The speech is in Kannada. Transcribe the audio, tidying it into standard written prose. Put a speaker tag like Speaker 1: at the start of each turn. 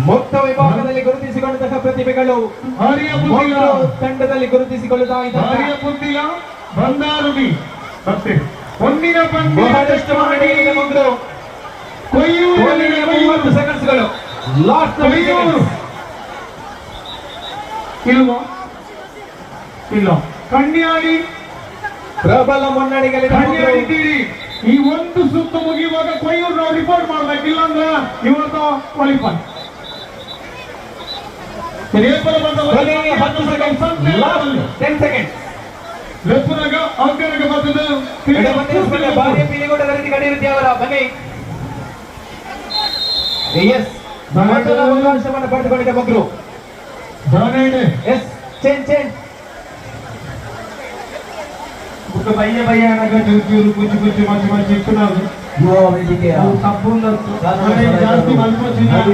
Speaker 1: ಮುಕ್ತ ವಿಭಾಗದಲ್ಲಿ ಗುರುತಿಸಿಕೊಂಡಂತಹ ಪ್ರತಿಭೆಗಳು ತಂಡದಲ್ಲಿ ಗುರುತಿಸಿಕೊಳ್ಳುತ್ತಾ ಇದ್ದಾರೆ.
Speaker 2: ಬಂದಾರುಡಿ ಮತ್ತೆ ಒಂದಿನ
Speaker 1: ಬಹಳಷ್ಟು ಮಹನೀಯರಿಗೆ ಮಕ್ಕಳು. 30 ಸೆಕೆಂಡ್ಸ್ಗಳು ಲಾಸ್ಟ್
Speaker 2: ಇಲ್ವಾ ಇಲ್ಲ ಕನ್ಯಾಡಿ
Speaker 1: ಪ್ರಬಲ ಮುನ್ನಡೆಗಳಿದ್ದೀರಿ.
Speaker 2: ಈ ಒಂದು ಸುತ್ತು ಮುಗಿಯುವಾಗ ಕೊಯ್ಯೂರು ನಾವು ರಿಪೋರ್ಟ್ ಮಾಡ್ಬೇಕಿಲ್ಲ ಅಂದ್ರೆ ಇವತ್ತು ಕ್ವಾಲಿಫೈ
Speaker 1: 10 ಸೆಕೆಂಡ್
Speaker 2: ಲೆಪ್ಪನಾಗ ಅವಕಾಶ ಬರ್ತದೆ
Speaker 1: ಭಾರಿ ಪಿಲಿಗೋಟದ ರೀತಿ ಕಡಿರುತ್ತೆ ಅವರ ಬನ್ನಿ. ಎಸ್ ಮೊದಲ ಅವಕಾಶವನ್ನು ಪಡೆದುಕೊಂಡಿದ್ದ ಮಕ್ಕಳು. ಎಸ್ ಚೇಂಜ್
Speaker 2: భయ్య భయ్య అనగా చూరు కూర్చు కూర్చు మంచి మంచి చెప్తున్నారు.
Speaker 1: తప్పు
Speaker 2: జాస్తి మంచి